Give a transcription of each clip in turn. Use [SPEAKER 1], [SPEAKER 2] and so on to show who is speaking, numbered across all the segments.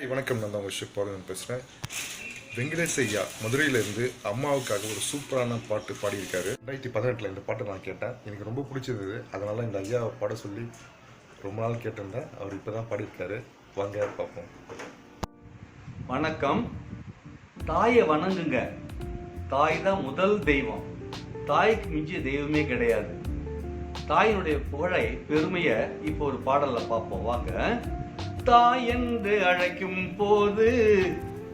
[SPEAKER 1] வணக்கம், நான் தான் உங்கள் ஷிப்பாளன் பேசுகிறேன். வெங்கடேஷ் ஐயா மதுரையிலேருந்து அம்மாவுக்காக ஒரு சூப்பரான பாட்டு பாடியிருக்காரு. 2018 இந்த பாட்டை நான் கேட்டேன், எனக்கு ரொம்ப பிடிச்சிருந்தது. அதனால் இந்த ஐயாவை பாட சொல்லி ரொம்ப நாள் கேட்டிருந்தேன். அவர் இப்போ தான் பாடியிருக்காரு. வாங்க பார்ப்போம்.
[SPEAKER 2] வணக்கம். தாயை வணங்குங்க. தாய் தான் முதல் தெய்வம். தாய்க்கு மிஞ்சிய தெய்வமே கிடையாது. தாயினுடைய புகழை பெருமையை இப்போ ஒரு பாடலில் பார்ப்போம். வாங்க. தாய் என்று அழைக்கும் போது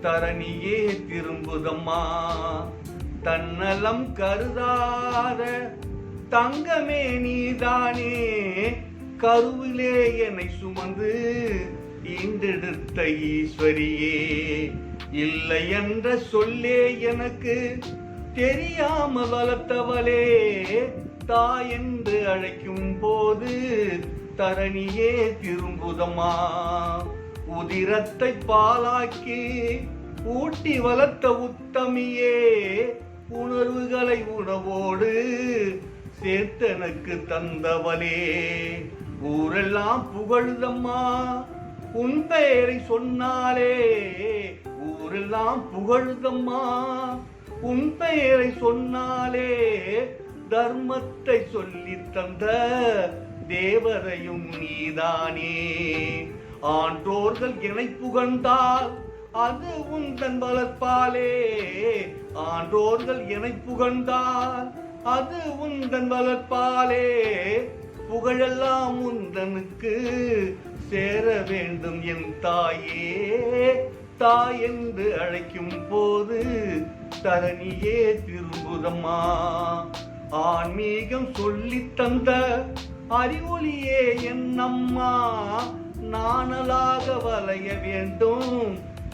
[SPEAKER 2] தரணியே திரும்புதம்மா, தன்னலம் கருதாத தங்கமே நீதானே, கருவிலே என்னை சுமந்து ஈண்டெடுத்த ஈஸ்வரியே, இல்லை என்ற சொல்லே எனக்கு தெரியாமல் வளர்த்தவளே, தாய் என்று அழைக்கும் போது தரணியே திரும்புதம்மா, உதிரத்தை பாலாக்கி ஊட்டி வளர்த்த உத்தமியே, உணர்வுகளை உணவோடு சேர்த்தனுக்கு தந்தவளே, ஊரெல்லாம் புகழுதம்மா உன் பெயரை சொன்னாலே, ஊரெல்லாம் புகழுதம்மா உன் பெயரை சொன்னாலே, தர்மத்தை சொல்லி தந்த தேவரையும் நீதானே, ஆன்றோர்கள் என்னை புகழ்ந்தால் அது உந்தன் வளர்ப்பாலே, ஆன்றோர்கள் என்னை புகழ்ந்தால் அது உந்தன் வளர்ப்பாலே, புகழெல்லாம் உந்தனுக்கு சேர வேண்டும் என் தாயே, தாய் என்று அழைக்கும் போது தரணியே திரும்புதம்மா, ஆன்மீகம் சொல்லி தந்த அறிவொளியே என் அம்மா, நாணலாக வளைய வேண்டும்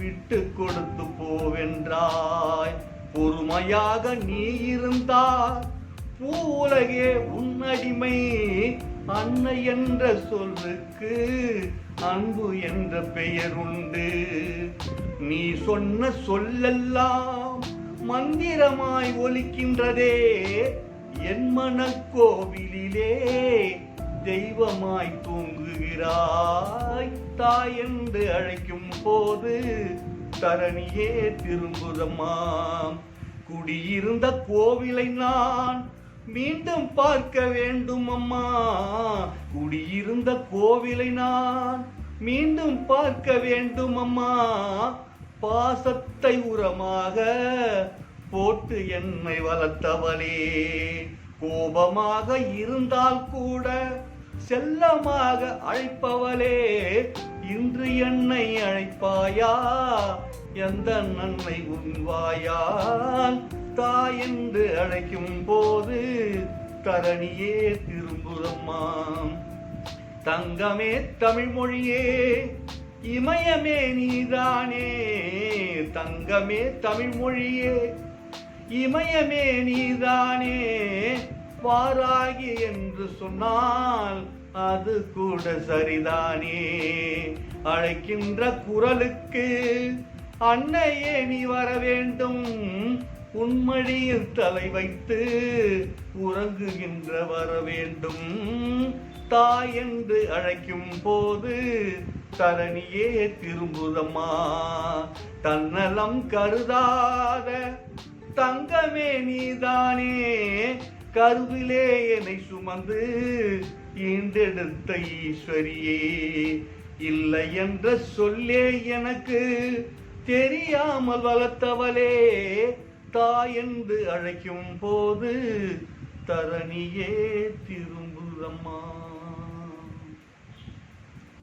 [SPEAKER 2] விட்டு கொடுத்து போவென்றாய், பொறுமையாக நீ இருந்தால் பூ உலகே உன் அடிமை, அன்னை என்ற சொல்லுக்கு அன்பு என்ற பெயர் உண்டு, நீ சொன்ன சொல்லெல்லாம் மந்திரமாய் ஒலிக்கின்றதே, என் மனக்கோவிலிலே தெய்வமாய் தூங்குகிறாய், தாய் என்று அழைக்கும் போது தரணியே திரும்புதம்மா, குடியிருந்த கோவிலை நான் மீண்டும் பார்க்க வேண்டும் அம்மா, குடியிருந்த கோவிலை நான் மீண்டும் பார்க்க வேண்டும் அம்மா, பாசத்தை உரமாக போட்டு என்னை வளர்த்தவளே, கோபமாக இருந்தால் கூட செல்லமாக அழைப்பவளே, இன்று என்னை அழைப்பாயா எந்த நன்மை உண்வாயால், தாய் என்று அழைக்கும் போது தரணியே திரும்புதம்மா, தங்கமே தமிழ் மொழியே இமயமே நீதானே, தங்கமே தமிழ் மொழியே இமயமே நீதானே, வாராகி என்று சொன்னால் அது கூட சரிதானே, அழைக்கின்ற குரலுக்கு அன்னையே நீ வர வேண்டும், உன்மடியில் தலை வைத்து உறங்குகின்ற வர வேண்டும், தாய் என்று அழைக்கும் போது தரணியே திரும்புதம்மா, தன்னலம் கருதாத தங்கமே நீதானே, கருவிலே என்னை சுமந்து ஈண்டெடுத்த ஈஸ்வரியே, இல்லை என்ற சொல்லே எனக்கு தெரியாமல் வளர்த்தவளே, தாய் என்று அழைக்கும் போது தரணியே திரும்புதம்மா.